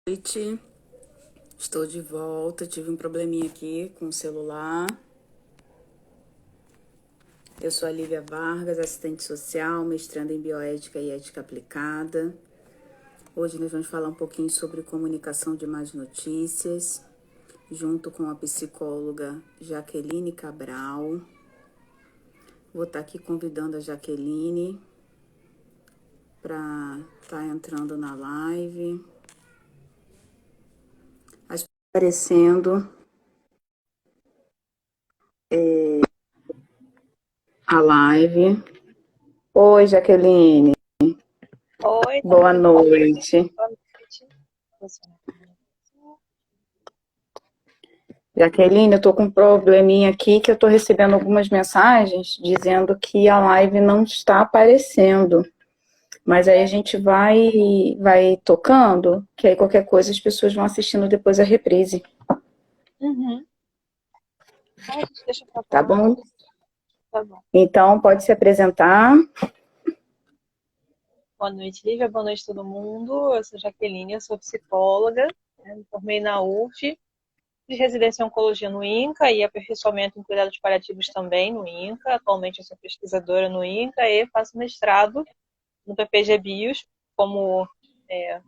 Noite, estou de volta. Tive um probleminha aqui com o celular. Eu sou a Lívia Vargas, assistente social, mestranda em bioética e ética aplicada. Hoje nós vamos falar um pouquinho sobre comunicação de más notícias, junto com a psicóloga Jaqueline Cabral. Vou estar aqui convidando a Jaqueline para estar entrando na live. Aparecendo a live. Oi, Jaqueline. Oi, tá Boa me ouvindo? noite. Boa noite. Jaqueline, eu tô com um probleminha aqui que eu tô recebendo algumas mensagens dizendo que a live não está aparecendo. Mas aí a gente vai tocando, que aí qualquer coisa as pessoas vão assistindo depois a reprise, Uhum. Ai, gente, deixa pra tá lá. bom? Tá bom. Então pode se apresentar. Boa noite, Lívia. Boa noite, todo mundo. Eu sou Jaqueline, eu sou psicóloga. Me formei na UF, fiz residência em oncologia no INCA e aperfeiçoamento em cuidados paliativos também no INCA. Atualmente eu sou pesquisadora no INCA e faço mestrado no PPG Bios, como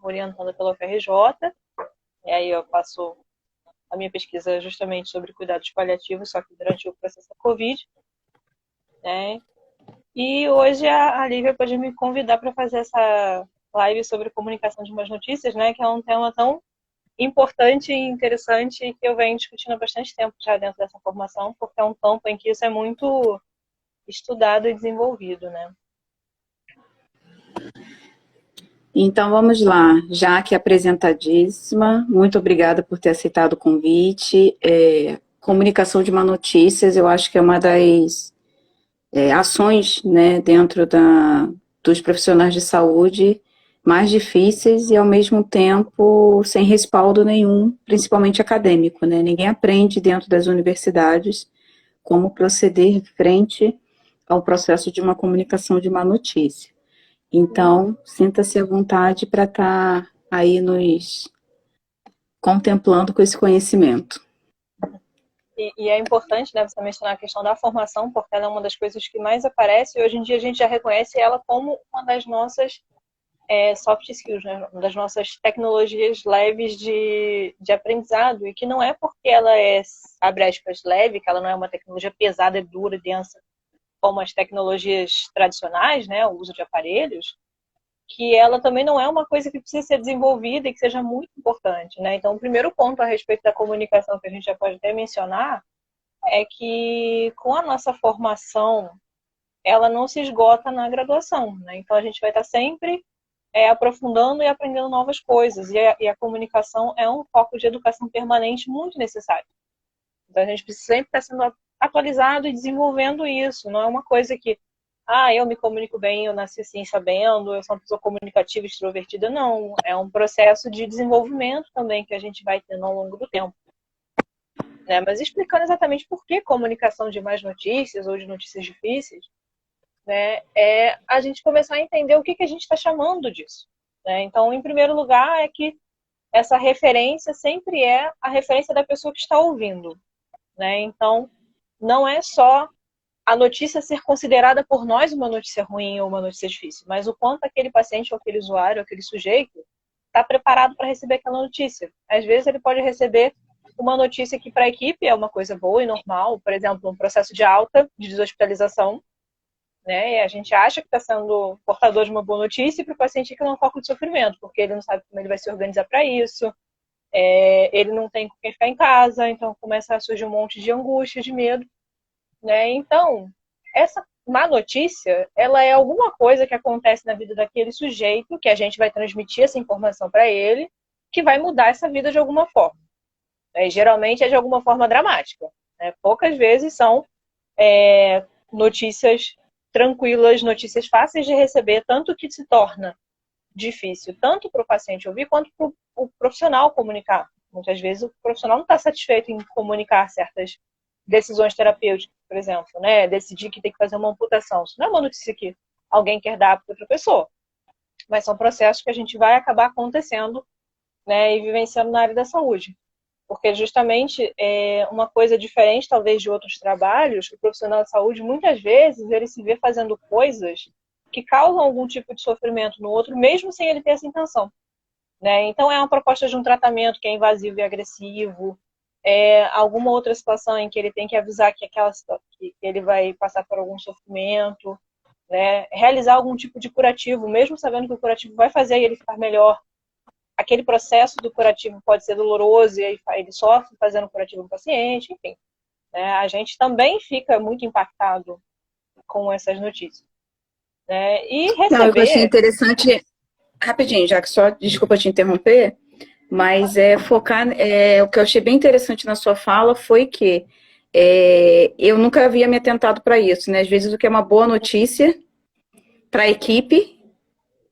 orientada pela UFRJ. E aí eu faço a minha pesquisa justamente sobre cuidados paliativos, só que durante o processo da Covid, né? E hoje a Lívia pode me convidar para fazer essa live sobre comunicação de más notícias, né? Que é um tema tão importante e interessante que eu venho discutindo há bastante tempo já dentro dessa formação, porque é um campo em que isso é muito estudado e desenvolvido, né? Então vamos lá, Jaque apresentadíssima, muito obrigada por ter aceitado o convite. Comunicação de má notícias, eu acho que é uma das ações, né, dentro dos profissionais de saúde mais difíceis e, ao mesmo tempo, sem respaldo nenhum, principalmente acadêmico, né? Ninguém aprende dentro das universidades como proceder frente ao processo de uma comunicação de má notícia. Então, sinta-se à vontade para estar aí nos contemplando com esse conhecimento. E é importante, né, você mencionar a questão da formação, porque ela é uma das coisas que mais aparece e hoje em dia a gente já reconhece ela como uma das nossas soft skills, né? Uma das nossas tecnologias leves de aprendizado, e que não é porque ela é, abre aspas, leve, que ela não é uma tecnologia pesada, dura, densa, como as tecnologias tradicionais, né? O uso de aparelhos, que ela também não é uma coisa que precisa ser desenvolvida e que seja muito importante, né? Então, o primeiro ponto a respeito da comunicação que a gente já pode até mencionar é que com a nossa formação, ela não se esgota na graduação, né? Então, a gente vai estar sempre aprofundando e aprendendo novas coisas. E a comunicação é um foco de educação permanente muito necessário. Então, a gente precisa sempre estar sendo atualizado e desenvolvendo isso. Não é uma coisa que, eu me comunico bem, eu nasci assim sabendo, eu sou uma pessoa comunicativa, extrovertida. Não. É um processo de desenvolvimento também que a gente vai tendo ao longo do tempo. Né? Mas explicando exatamente por que comunicação de más notícias ou de notícias difíceis, né, é a gente começar a entender o que a gente está chamando disso. Né? Então, em primeiro lugar, é que essa referência sempre é a referência da pessoa que está ouvindo. Né? Então, não é só a notícia ser considerada por nós uma notícia ruim ou uma notícia difícil, mas o quanto aquele paciente ou aquele usuário ou aquele sujeito está preparado para receber aquela notícia. Às vezes ele pode receber uma notícia que para a equipe é uma coisa boa e normal, por exemplo, um processo de alta, de deshospitalização, né? E a gente acha que está sendo portador de uma boa notícia, e para o paciente que não é um foco de sofrimento, porque ele não sabe como ele vai se organizar para isso, ele não tem com quem ficar em casa, então começa a surgir um monte de angústia, de medo, né? Então, essa má notícia, ela é alguma coisa que acontece na vida daquele sujeito, que a gente vai transmitir essa informação para ele, que vai mudar essa vida de alguma forma. Geralmente é de alguma forma dramática. Né? Poucas vezes são notícias tranquilas, notícias fáceis de receber, tanto que se torna difícil tanto para o paciente ouvir quanto para o profissional comunicar. Muitas vezes o profissional não está satisfeito em comunicar certas decisões terapêuticas, por exemplo, né? Decidir que tem que fazer uma amputação. Isso não é uma notícia que alguém quer dar para outra pessoa, mas são processos que a gente vai acabar acontecendo né, e vivenciando na área da saúde. Porque justamente uma coisa diferente, talvez, de outros trabalhos, o profissional de saúde, muitas vezes, ele se vê fazendo coisas que causam algum tipo de sofrimento no outro, mesmo sem ele ter essa intenção. Né? Então, é uma proposta de um tratamento que é invasivo e agressivo, alguma outra situação em que ele tem que avisar que ele vai passar por algum sofrimento, né? Realizar algum tipo de curativo, mesmo sabendo que o curativo vai fazer ele ficar melhor. Aquele processo do curativo pode ser doloroso e aí ele sofre fazendo o curativo no paciente, enfim. Né? A gente também fica muito impactado com essas notícias. Né? E Não, eu achei receber... interessante, rapidinho, já que só, desculpa te interromper, mas focar, o que eu achei bem interessante na sua fala foi que eu nunca havia me atentado para isso, né? Às vezes o que é uma boa notícia para a equipe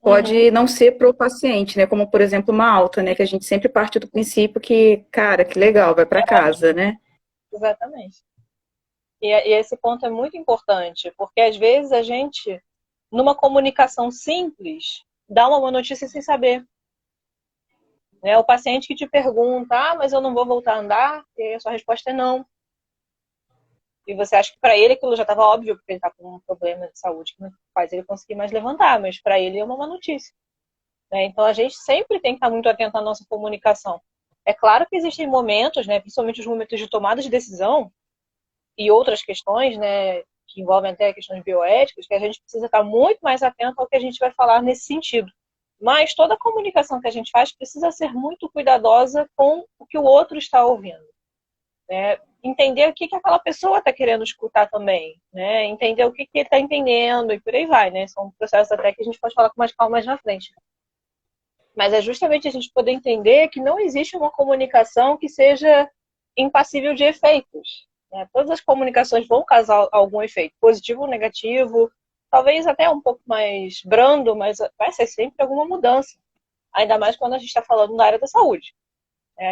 Uhum, pode não ser para o paciente, né? Como, por exemplo, uma alta, né? Que a gente sempre parte do princípio que, cara, que legal, vai para casa, né? exatamente. E esse ponto é muito importante, porque às vezes a gente, numa comunicação simples, dá uma boa notícia sem saber. Né? O paciente que te pergunta, mas eu não vou voltar a andar, e aí a sua resposta é não. E você acha que para ele aquilo já estava óbvio, porque ele está com um problema de saúde que não faz ele conseguir mais levantar, mas para ele é uma má notícia. Né? Então a gente sempre tem que estar muito atento à nossa comunicação. É claro que existem momentos, né, principalmente os momentos de tomada de decisão e outras questões, né, que envolvem até questões bioéticas, que a gente precisa estar muito mais atento ao que a gente vai falar nesse sentido. Mas toda a comunicação que a gente faz precisa ser muito cuidadosa com o que o outro está ouvindo. Né? Entender o que aquela pessoa está querendo escutar também, né? Entender o que ele está entendendo e por aí vai, né? São processos até que a gente pode falar com mais calma mais na frente. Mas é justamente a gente poder entender que não existe uma comunicação que seja impassível de efeitos. Né? Todas as comunicações vão causar algum efeito, positivo ou negativo, talvez até um pouco mais brando, mas vai ser sempre alguma mudança. Ainda mais quando a gente está falando da área da saúde.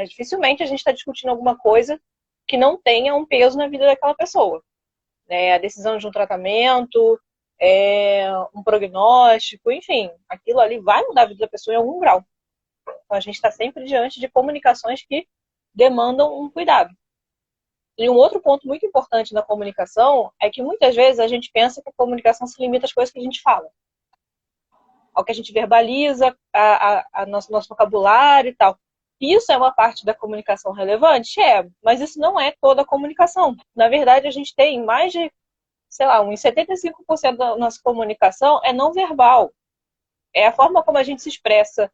Dificilmente a gente está discutindo alguma coisa que não tenha um peso na vida daquela pessoa. A decisão de um tratamento, um prognóstico, enfim, aquilo ali vai mudar a vida da pessoa em algum grau. Então a gente está sempre diante de comunicações que demandam um cuidado. E um outro ponto muito importante na comunicação é que muitas vezes a gente pensa que a comunicação se limita às coisas que a gente fala, ao que a gente verbaliza, a nosso vocabulário e tal. Isso é uma parte da comunicação relevante? Mas isso não é toda a comunicação. Na verdade, a gente tem mais de, sei lá, uns 75% da nossa comunicação é não verbal. É a forma como a gente se expressa,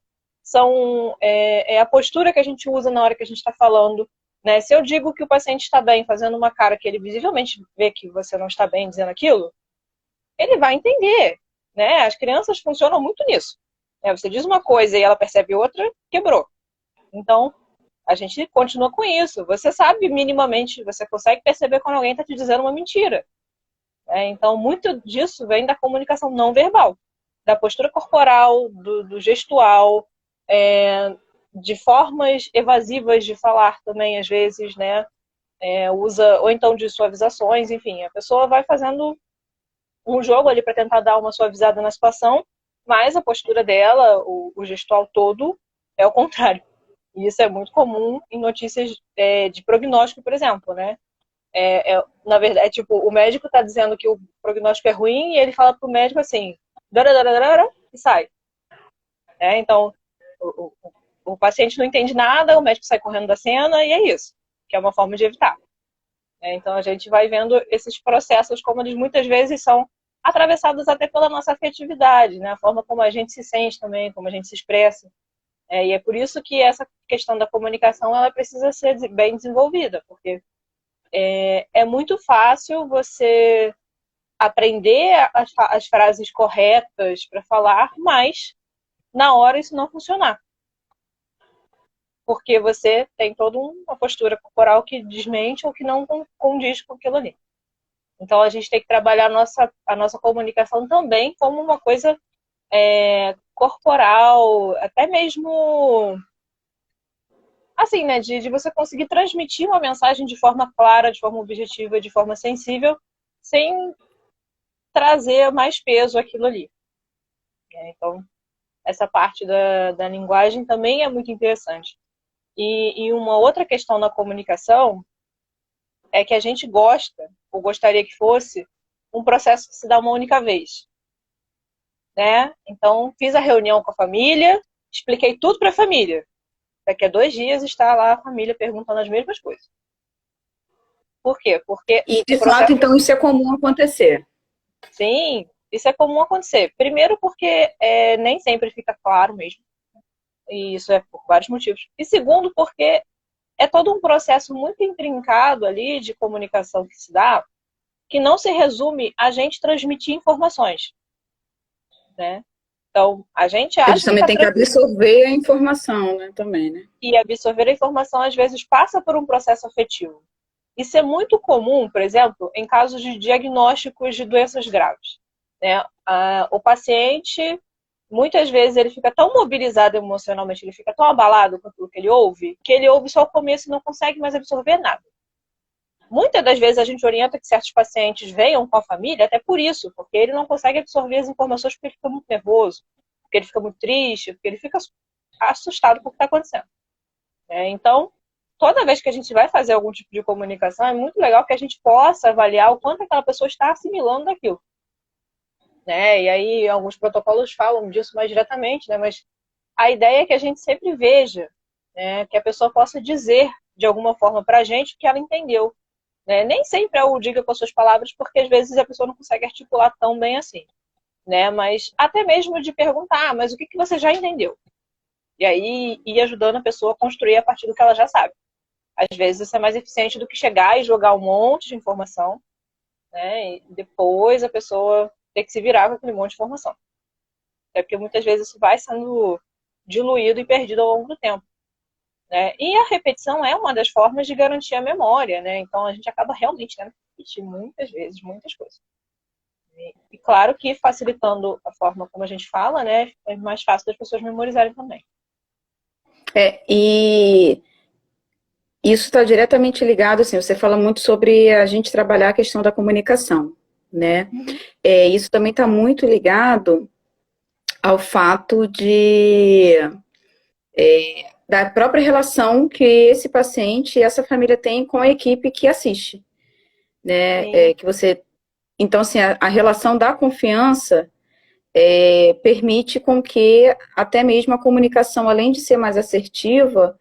é a postura que a gente usa na hora que a gente está falando. Né? Se eu digo que o paciente está bem, fazendo uma cara que ele visivelmente vê que você não está bem dizendo aquilo, ele vai entender. Né? As crianças funcionam muito nisso. Você diz uma coisa e ela percebe outra, quebrou. Então, a gente continua com isso. Você sabe minimamente, você consegue perceber quando alguém está te dizendo uma mentira. Então, muito disso vem da comunicação não verbal, da postura corporal, do gestual, de formas evasivas de falar também, às vezes, né? Ou então de suavizações, enfim. A pessoa vai fazendo um jogo ali para tentar dar uma suavizada na situação, mas a postura dela, o gestual todo, é o contrário. E isso é muito comum em notícias de prognóstico, por exemplo, né? Na verdade, tipo, o médico está dizendo que o prognóstico é ruim e ele fala pro médico assim, e sai. Então, o, o paciente não entende nada, o médico sai correndo da cena e é isso, que é uma forma de evitar. Então, a gente vai vendo esses processos como eles muitas vezes são atravessados até pela nossa afetividade, né? A forma como a gente se sente também, como a gente se expressa. E é por isso que essa questão da comunicação ela precisa ser bem desenvolvida, porque é muito fácil você aprender as frases corretas para falar, mas na hora isso não funcionar. Porque você tem toda uma postura corporal que desmente ou que não condiz com aquilo ali. Então a gente tem que trabalhar a nossa comunicação também como uma coisa corporal, até mesmo assim, né, de você conseguir transmitir uma mensagem de forma clara, de forma objetiva, de forma sensível, sem trazer mais peso aquilo ali. Então, essa parte da linguagem também é muito interessante. E uma outra questão na comunicação é que a gente gosta, ou gostaria que fosse, um processo que se dá uma única vez, né? Então, fiz a reunião com a família, expliquei tudo para a família. Daqui a 2 dias está lá a família perguntando as mesmas coisas. Por quê? Porque E, o de fato, processo... então, isso é comum acontecer. Sim, isso é comum acontecer. Primeiro porque nem sempre fica claro mesmo. E isso é por vários motivos. E segundo porque é todo um processo muito intrincado ali de comunicação que se dá, que não se resume a gente transmitir informações, né? Então, a gente Eles acha que também está têm que transmitindo absorver a informação, né, também, né? e absorver a informação, às vezes, passa por um processo afetivo. Isso é muito comum, por exemplo, em casos de diagnósticos de doenças graves, né? O paciente, muitas vezes, ele fica tão mobilizado emocionalmente, ele fica tão abalado com aquilo que ele ouve só o começo e não consegue mais absorver nada. Muitas das vezes a gente orienta que certos pacientes venham com a família até por isso, porque ele não consegue absorver as informações porque ele fica muito nervoso, porque ele fica muito triste, porque ele fica assustado com o que está acontecendo. Então, toda vez que a gente vai fazer algum tipo de comunicação, é muito legal que a gente possa avaliar o quanto aquela pessoa está assimilando daquilo. Né? E aí, alguns protocolos falam disso mais diretamente, né? Mas a ideia é que a gente sempre veja, né? Que a pessoa possa dizer de alguma forma para a gente que ela entendeu. Né? Nem sempre é o diga com as suas palavras, porque às vezes a pessoa não consegue articular tão bem assim. Né? Mas até mesmo de perguntar, mas o que você já entendeu? E aí ir ajudando a pessoa a construir a partir do que ela já sabe. Às vezes isso é mais eficiente do que chegar e jogar um monte de informação, né? E depois a pessoa ter que se virar com aquele monte de informação. Até porque muitas vezes isso vai sendo diluído e perdido ao longo do tempo. Né? E a repetição é uma das formas de garantir a memória, né? Então a gente acaba realmente tendo que repetir muitas vezes, muitas coisas. E claro que facilitando a forma como a gente fala, né? É mais fácil das pessoas memorizarem também. E isso está diretamente ligado, assim, você fala muito sobre a gente trabalhar a questão da comunicação, né? Uhum. Isso também está muito ligado ao fato da própria relação que esse paciente e essa família tem com a equipe que assiste, né? Sim, Que você, então, assim, a relação da confiança permite com que até mesmo a comunicação, além de ser mais assertiva,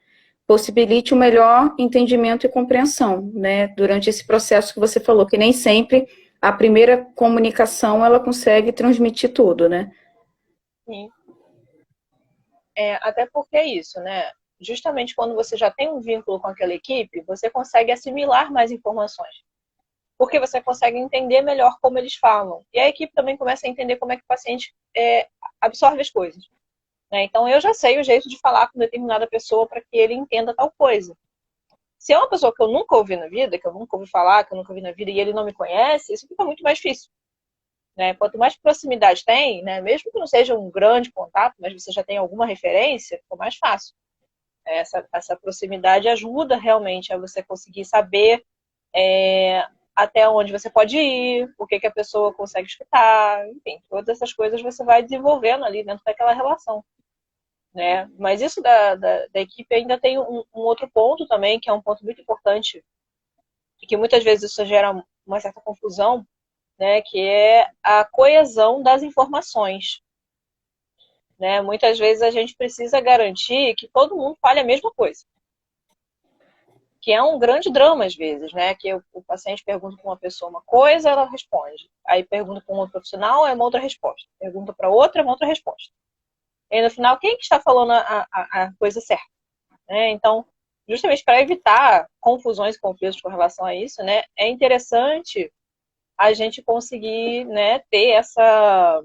possibilite um melhor entendimento e compreensão, né? Durante esse processo que você falou, que nem sempre a primeira comunicação ela consegue transmitir tudo, né? sim. Até porque é isso, né? Justamente quando você já tem um vínculo com aquela equipe, você consegue assimilar mais informações. Porque você consegue entender melhor como eles falam. E a equipe também começa a entender como é que o paciente absorve as coisas. Né? Então, eu já sei o jeito de falar com determinada pessoa para que ele entenda tal coisa. Se é uma pessoa que eu nunca ouvi na vida, que eu nunca ouvi falar, que eu nunca vi na vida, e ele não me conhece, isso fica muito mais difícil. Né? Quanto mais proximidade tem, né? Mesmo que não seja um grande contato, mas você já tem alguma referência, fica mais fácil. Essa proximidade ajuda realmente a você conseguir saber até onde você pode ir, o que a pessoa consegue escutar, enfim, todas essas coisas você vai desenvolvendo ali dentro daquela relação. Né? Mas isso da equipe ainda tem um outro ponto também, que é um ponto muito importante, e que muitas vezes isso gera uma certa confusão, né? Que é a coesão das informações. Né? Muitas vezes a gente precisa garantir que todo mundo fale a mesma coisa. Que é um grande drama às vezes, né? Que o paciente pergunta para uma pessoa uma coisa, ela responde. Aí pergunta para um outro profissional, é uma outra resposta. Pergunta para outra, é uma outra resposta. E aí, no final, quem que está falando a coisa certa? Né? Então, justamente para evitar confusões e conflitos com relação a isso, né? É interessante a gente conseguir, né, ter essa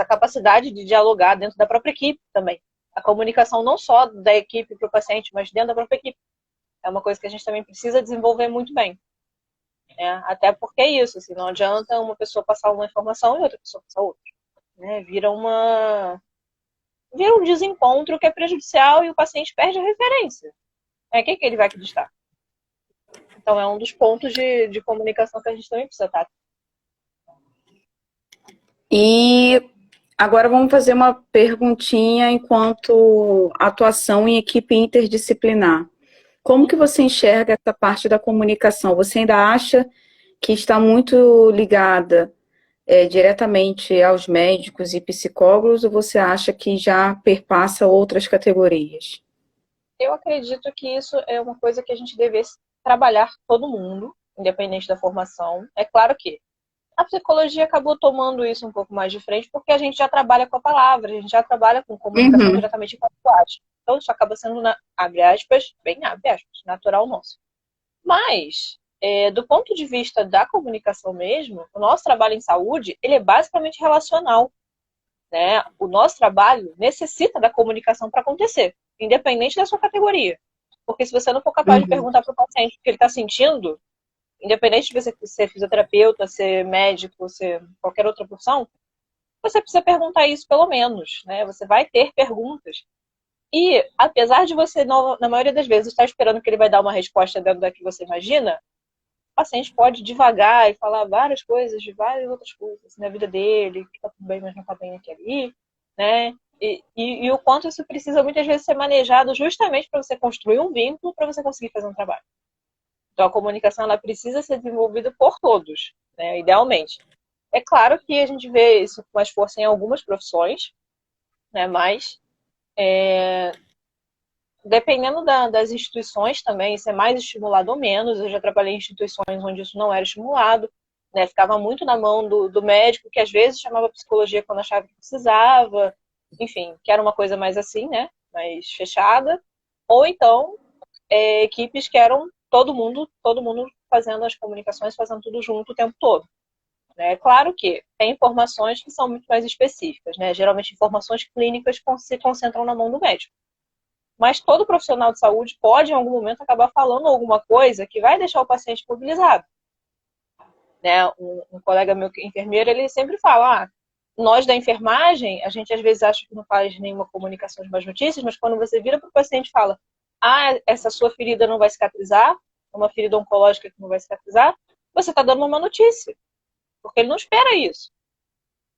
capacidade de dialogar dentro da própria equipe também. A comunicação não só da equipe para o paciente, mas dentro da própria equipe. É uma coisa que a gente também precisa desenvolver muito bem. Né? Até porque é isso, assim, não adianta uma pessoa passar uma informação e outra pessoa passar outra. Né? Vira um desencontro que é prejudicial e o paciente perde a referência. Quem que ele vai acreditar? Então é um dos pontos de comunicação que a gente também precisa estar. E Agora vamos fazer uma perguntinha enquanto atuação em equipe interdisciplinar. Como que você enxerga essa parte da comunicação? Você ainda acha que está muito ligada diretamente aos médicos e psicólogos ou você acha que já perpassa outras categorias? Eu acredito que isso é uma coisa que a gente deve trabalhar todo mundo, independente da formação. É claro que a psicologia acabou tomando isso um pouco mais de frente porque a gente já trabalha com a palavra, a gente já trabalha com comunicação Uhum, diretamente com a linguagem. Então isso acaba sendo, abre aspas, bem abre aspas, natural nosso. Mas, do ponto de vista da comunicação mesmo, o nosso trabalho em saúde, ele é basicamente relacional, né? O nosso trabalho necessita da comunicação para acontecer, independente da sua categoria. Porque se você não for capaz de uhum. perguntar para o paciente o que ele está sentindo, independente de você ser fisioterapeuta, ser médico, ser qualquer outra profissão, você precisa perguntar isso pelo menos, né? Você vai ter perguntas. E, apesar de você, na maioria das vezes, estar esperando que ele vai dar uma resposta dentro da que você imagina, o paciente pode devagar e falar várias coisas de várias outras coisas na vida dele, que tá tudo bem, mas não tá bem aqui ali, né? E o quanto isso precisa muitas vezes ser manejado justamente para você construir um vínculo, para você conseguir fazer um trabalho. Então a comunicação ela precisa ser desenvolvida por todos, né? Idealmente. É claro que a gente vê isso com mais força em algumas profissões, né? Mas dependendo das instituições também, isso é mais estimulado ou menos. Eu já trabalhei em instituições onde isso não era estimulado, né? Ficava muito na mão do médico, que às vezes chamava psicologia quando achava que precisava, enfim, que era uma coisa mais assim, né? Mais fechada. Ou então, equipes que eram todo mundo fazendo as comunicações, fazendo tudo junto o tempo todo. Né? Claro que tem informações que são muito mais específicas, né? Geralmente informações clínicas se concentram na mão do médico. Mas todo profissional de saúde pode, em algum momento, acabar falando alguma coisa que vai deixar o paciente mobilizado. Né? Um colega meu, enfermeiro, ele sempre fala: nós da enfermagem, a gente às vezes acha que não faz nenhuma comunicação de más notícias, mas quando você vira para o paciente e fala: essa sua ferida não vai cicatrizar, uma ferida oncológica que não vai cicatrizar, você está dando uma má notícia, porque ele não espera isso.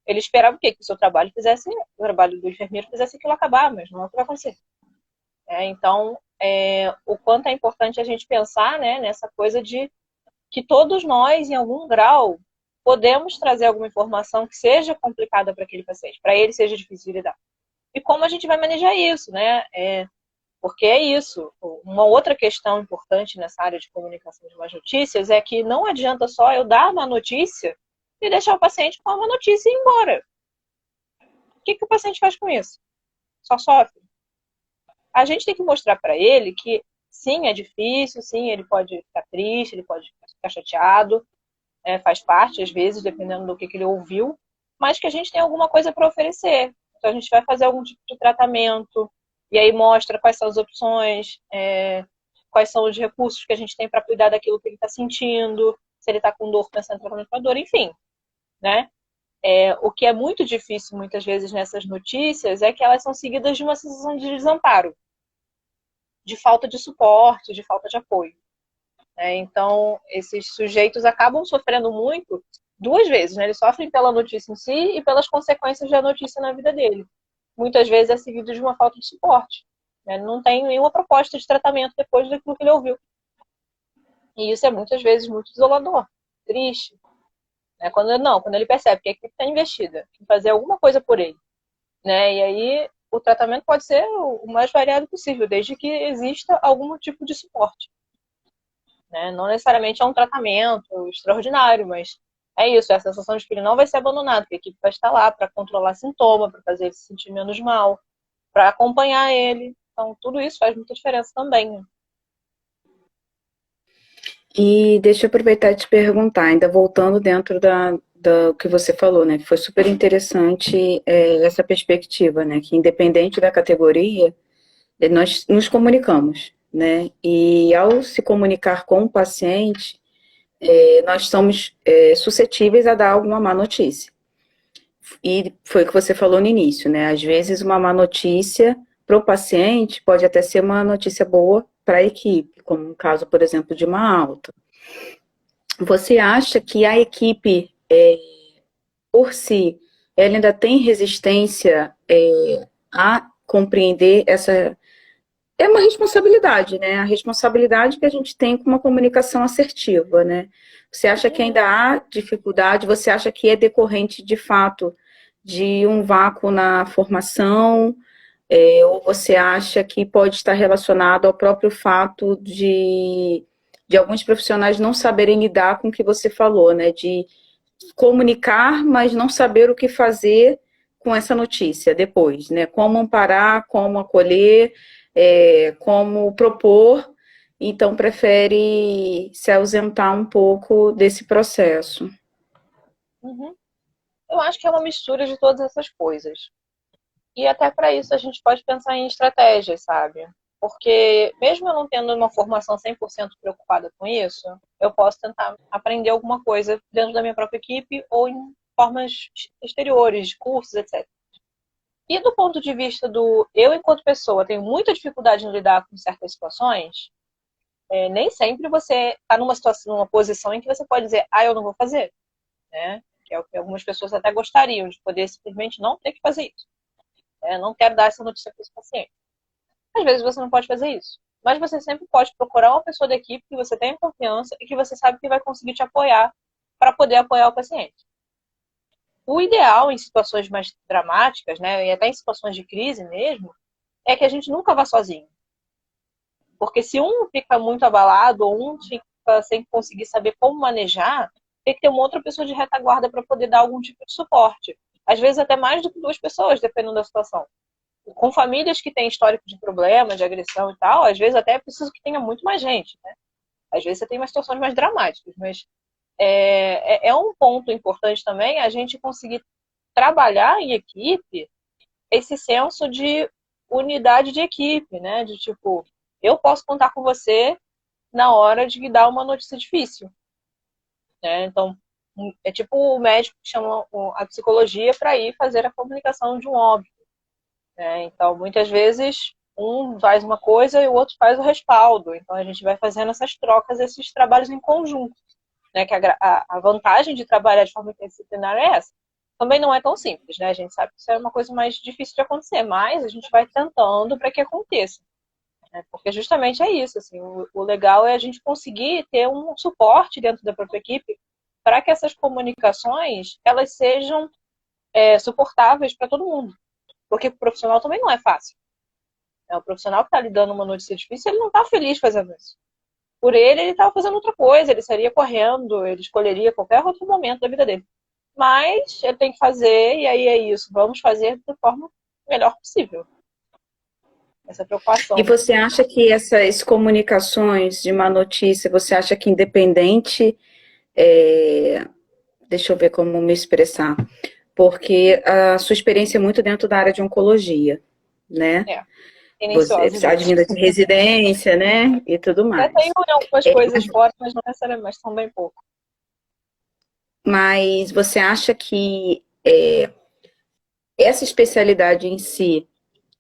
Ele esperava o quê? Que o seu trabalho fizesse, o trabalho do enfermeiro fizesse aquilo acabar, mas não é o que vai acontecer. Então, o quanto é importante a gente pensar, né, nessa coisa de que todos nós, em algum grau, podemos trazer alguma informação que seja complicada para aquele paciente, para ele seja difícil de lidar. E como a gente vai manejar isso, né? Porque é isso. Uma outra questão importante nessa área de comunicação de más notícias é que não adianta só eu dar uma notícia e deixar o paciente com uma notícia e ir embora. O que o paciente faz com isso? Só sofre. A gente tem que mostrar para ele que sim, é difícil, sim, ele pode ficar triste, ele pode ficar chateado, faz parte, às vezes, dependendo do que ele ouviu, mas que a gente tem alguma coisa para oferecer. Então, a gente vai fazer algum tipo de tratamento, e aí mostra quais são as opções, quais são os recursos que a gente tem para cuidar daquilo que ele está sentindo, se ele está com dor, pensando em tratamento com a dor, enfim, né? O que é muito difícil, muitas vezes, nessas notícias, é que elas são seguidas de uma sensação de desamparo, de falta de suporte, de falta de apoio. Então, esses sujeitos acabam sofrendo muito duas vezes, né? Eles sofrem pela notícia em si e pelas consequências da notícia na vida dele. Muitas vezes é seguido de uma falta de suporte. Né? Não tem nenhuma proposta de tratamento depois daquilo que ele ouviu. E isso é muitas vezes muito desolador, triste. Né? Quando ele percebe que a equipe está investida em fazer alguma coisa por ele. Né? E aí o tratamento pode ser o mais variado possível, desde que exista algum tipo de suporte. Né? Não necessariamente é um tratamento extraordinário, mas é isso, é a sensação de que ele não vai ser abandonado, que a equipe vai estar lá para controlar sintoma, para fazer ele se sentir menos mal, para acompanhar ele. Então, tudo isso faz muita diferença também. Né? E deixa eu aproveitar e te perguntar, ainda voltando dentro do que você falou, né? Que foi super interessante essa perspectiva, né? Que independente da categoria, nós nos comunicamos, né? E ao se comunicar com o paciente, nós somos suscetíveis a dar alguma má notícia. E foi o que você falou no início, né? Às vezes uma má notícia para o paciente pode até ser uma notícia boa para a equipe, como um caso, por exemplo, de uma alta. Você acha que a equipe, por si, ela ainda tem resistência a compreender essa. É uma responsabilidade, né? A responsabilidade que a gente tem com uma comunicação assertiva, né? Você acha que ainda há dificuldade? Você acha que é decorrente, de fato, de um vácuo na formação? Ou você acha que pode estar relacionado ao próprio fato de alguns profissionais não saberem lidar com o que você falou, né? De comunicar, mas não saber o que fazer com essa notícia depois, né? Como amparar, como acolher, como propor, então prefere se ausentar um pouco desse processo. Uhum. Eu acho que é uma mistura de todas essas coisas. E até para isso a gente pode pensar em estratégias, sabe? Porque mesmo eu não tendo uma formação 100% preocupada com isso, eu posso tentar aprender alguma coisa dentro da minha própria equipe ou em formas exteriores, de cursos, etc. E do ponto de vista do eu, enquanto pessoa, tenho muita dificuldade em lidar com certas situações, nem sempre você está numa situação, numa posição em que você pode dizer, eu não vou fazer, né? Que é o que algumas pessoas até gostariam, de poder simplesmente não ter que fazer isso. Não quero dar essa notícia para esse paciente. Às vezes você não pode fazer isso. Mas você sempre pode procurar uma pessoa da equipe que você tenha confiança e que você sabe que vai conseguir te apoiar para poder apoiar o paciente. O ideal em situações mais dramáticas, né, e até em situações de crise mesmo, é que a gente nunca vá sozinho. Porque se um fica muito abalado ou um fica sem conseguir saber como manejar, tem que ter uma outra pessoa de retaguarda para poder dar algum tipo de suporte. Às vezes até mais do que duas pessoas, dependendo da situação. Com famílias que têm histórico de problema, de agressão e tal, às vezes até é preciso que tenha muito mais gente, né? Às vezes você tem umas situações mais dramáticas, mas é um ponto importante também a gente conseguir trabalhar em equipe esse senso de unidade de equipe, né? De tipo, eu posso contar com você na hora de dar uma notícia difícil, né? Então, é tipo o médico que chama a psicologia para ir fazer a comunicação de um óbito, né? Então, muitas vezes, um faz uma coisa e o outro faz o respaldo. Então, a gente vai fazendo essas trocas, esses trabalhos em conjunto, né? Que a vantagem de trabalhar de forma interdisciplinar é essa. Também não é tão simples, né? A gente sabe que isso é uma coisa mais difícil de acontecer, mas a gente vai tentando para que aconteça, né? Porque justamente é isso, assim, o legal é a gente conseguir ter um suporte dentro da própria equipe para que essas comunicações elas sejam suportáveis para todo mundo. Porque o profissional também não é fácil. O profissional que está lidando uma notícia difícil, ele não está feliz fazendo isso. Por ele estava fazendo outra coisa, ele sairia correndo, ele escolheria qualquer outro momento da vida dele. Mas ele tem que fazer, e aí é isso. Vamos fazer da forma melhor possível. Essa preocupação. E você acha que essas comunicações de má notícia, você acha que independente, deixa eu ver como me expressar, porque a sua experiência é muito dentro da área de oncologia, né? Você Iniciosa. advinda de residência, né? E tudo Até mais. tenho algumas coisas fora, mas não necessariamente, são bem pouco. Mas você acha que essa especialidade em si,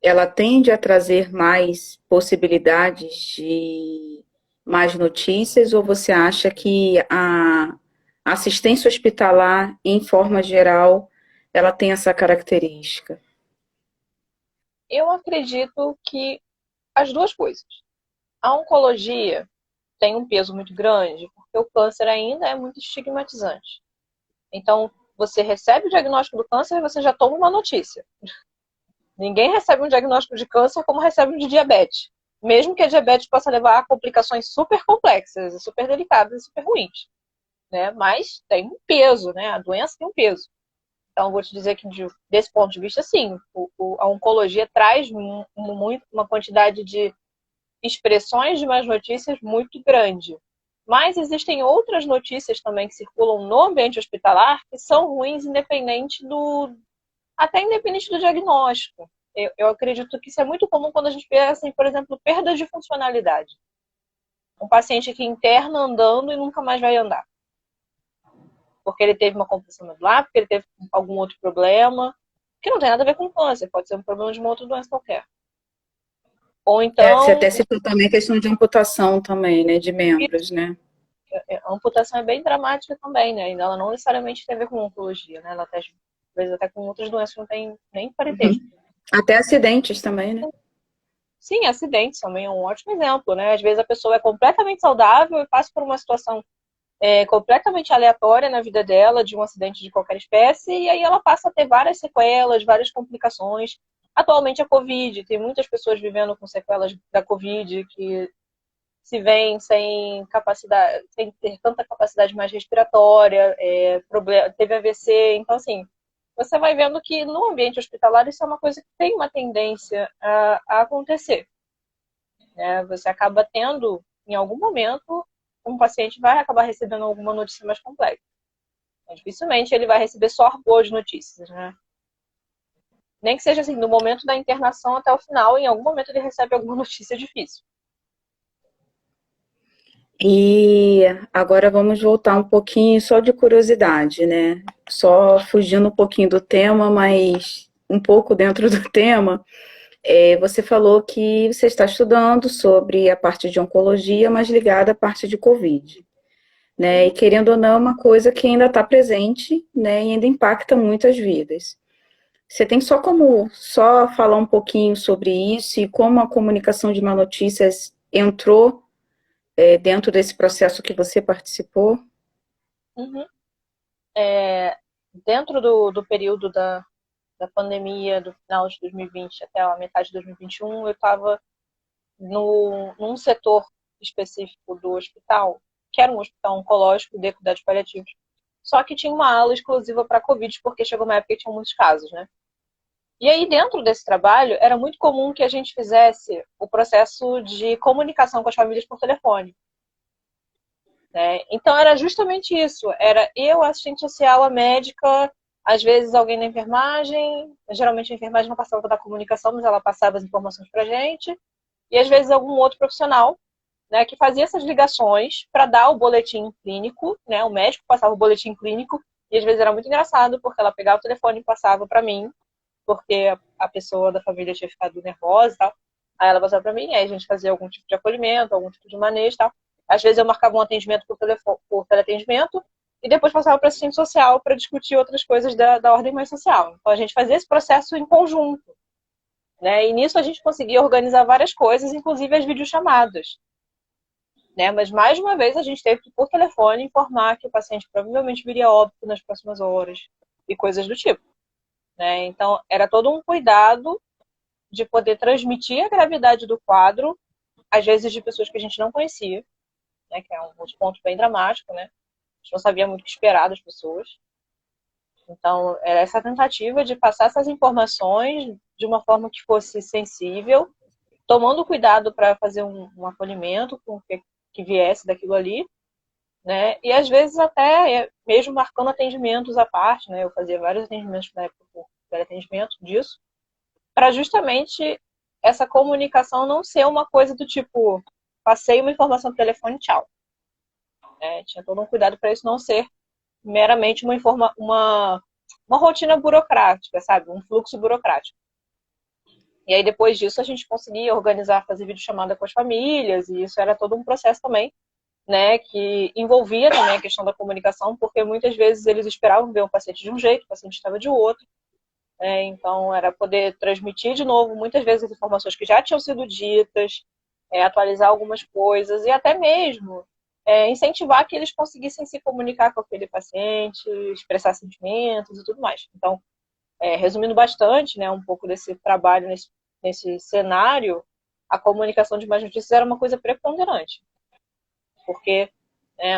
ela tende a trazer mais possibilidades de mais notícias, ou você acha que a assistência hospitalar, em forma geral, ela tem essa característica? Eu acredito que as duas coisas. A oncologia tem um peso muito grande, porque o câncer ainda é muito estigmatizante. Então, você recebe o diagnóstico do câncer e você já toma uma notícia. Ninguém recebe um diagnóstico de câncer como recebe um de diabetes. Mesmo que a diabetes possa levar a complicações super complexas, super delicadas e super ruins, né? Mas tem um peso, né? A doença tem um peso. Então, vou te dizer que, desse ponto de vista, sim, a oncologia traz uma quantidade de expressões de más notícias muito grande. Mas existem outras notícias também que circulam no ambiente hospitalar que são ruins até independente do diagnóstico. Eu acredito que isso é muito comum quando a gente vê, assim, por exemplo, perda de funcionalidade. Um paciente que interna andando e nunca mais vai andar. Porque ele teve uma compressão medular, porque ele teve algum outro problema, que não tem nada a ver com câncer, pode ser um problema de uma outra doença qualquer. Ou Você então, até citou também a questão de amputação também, né, de membros, né? a amputação é bem dramática também, né? Ela não necessariamente tem a ver com oncologia, né? Ela às vezes até com outras doenças que não tem nem parentesco. Até acidentes também, né? Sim, acidentes também é um ótimo exemplo, né? Às vezes a pessoa é completamente saudável e passa por uma situação completamente aleatória na vida dela, de um acidente de qualquer espécie, e aí ela passa a ter várias sequelas, várias complicações. Atualmente a Covid, tem muitas pessoas vivendo com sequelas da Covid que se veem sem capacidade, sem ter tanta capacidade mais respiratória, teve AVC, então assim, você vai vendo que no ambiente hospitalar isso é uma coisa que tem uma tendência a acontecer, né? Você acaba tendo, em algum momento, um paciente vai acabar recebendo alguma notícia mais complexa. Mas dificilmente ele vai receber só boas notícias, né? Nem que seja assim, do momento da internação até o final, em algum momento ele recebe alguma notícia difícil. E agora vamos voltar um pouquinho só de curiosidade, né? Só fugindo um pouquinho do tema, mas um pouco dentro do tema. Você falou que você está estudando sobre a parte de oncologia, mas ligada à parte de Covid, né? E querendo ou não, é uma coisa que ainda está presente, né? E ainda impacta muitas vidas. Você tem só falar um pouquinho sobre isso e como a comunicação de má notícias entrou dentro desse processo que você participou? Uhum. Dentro do período da pandemia, do final de 2020 até a metade de 2021, eu estava num setor específico do hospital, que era um hospital oncológico de cuidados paliativos. Só que tinha uma ala exclusiva para Covid, porque chegou uma época que tinha muitos casos, né? E aí, dentro desse trabalho, era muito comum que a gente fizesse o processo de comunicação com as famílias por telefone, né? Então, era justamente isso. Era eu, a assistente social, a médica, às vezes alguém da enfermagem. Geralmente a enfermagem não passava toda a comunicação, mas ela passava as informações para a gente. E às vezes algum outro profissional, né, que fazia essas ligações para dar o boletim clínico, né? O médico passava o boletim clínico e às vezes era muito engraçado porque ela pegava o telefone e passava para mim, porque a pessoa da família tinha ficado nervosa e tal. Aí ela passava para mim, aí a gente fazia algum tipo de acolhimento, algum tipo de manejo e tal. Às vezes eu marcava um atendimento por teleatendimento e depois passava para assistente social para discutir outras coisas da ordem mais social. Então a gente fazia esse processo em conjunto, né? E nisso a gente conseguia organizar várias coisas, inclusive as videochamadas, né? Mas mais uma vez a gente teve que, por telefone, informar que o paciente provavelmente viria a óbito nas próximas horas e coisas do tipo, né? Então era todo um cuidado de poder transmitir a gravidade do quadro, às vezes de pessoas que a gente não conhecia, né? Que é um outro ponto bem dramático, né? A gente não sabia muito o que esperar das pessoas. Então, era essa tentativa de passar essas informações de uma forma que fosse sensível, tomando cuidado para fazer um acolhimento com o que viesse daquilo ali, né? E às vezes até mesmo marcando atendimentos à parte, né? Eu fazia vários atendimentos na época por teleatendimento disso, para justamente essa comunicação não ser uma coisa do tipo, passei uma informação no telefone, tchau. Tinha todo um cuidado para isso não ser meramente uma rotina burocrática, sabe? Um fluxo burocrático. E aí, depois disso, a gente conseguia organizar, fazer videochamada com as famílias, e isso era todo um processo também, né? Que envolvia também a questão da comunicação, porque muitas vezes eles esperavam ver o paciente de um jeito, o paciente estava de outro. Então, era poder transmitir de novo, muitas vezes, as informações que já tinham sido ditas, atualizar algumas coisas, e até mesmo incentivar que eles conseguissem se comunicar com aquele paciente, expressar sentimentos e tudo mais. Então, resumindo bastante, né, um pouco desse trabalho nesse cenário, a comunicação de más notícias era uma coisa preponderante, porque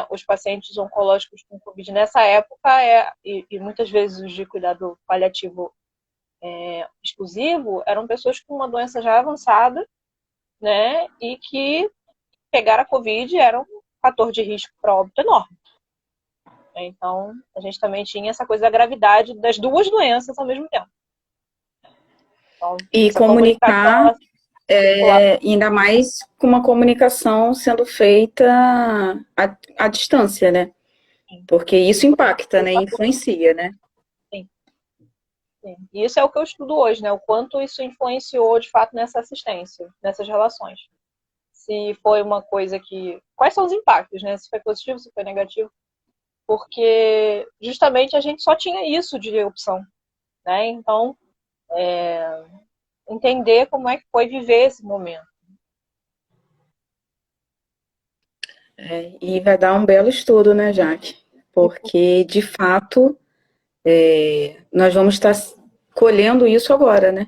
os pacientes oncológicos com Covid nessa época e muitas vezes os de cuidado paliativo exclusivo eram pessoas com uma doença já avançada, né, e que pegar a Covid era um fator de risco para óbito enorme. Então, a gente também tinha essa coisa da gravidade das duas doenças ao mesmo tempo. Então, E essa comunicar, comunicação ainda mais com uma comunicação sendo feita à distância, né? Porque isso impacta, né? Influencia, né? sim, sim. E isso é o que eu estudo hoje, né? O quanto isso influenciou, de fato, nessa assistência, nessas relações. Se foi uma coisa que... Quais são os impactos, né? Se foi positivo, se foi negativo. Porque, justamente, a gente só tinha isso de opção. né? Então, entender como é que foi viver esse momento. E vai dar um belo estudo, né, Jaque? Porque, de fato, nós vamos estar colhendo isso agora, né?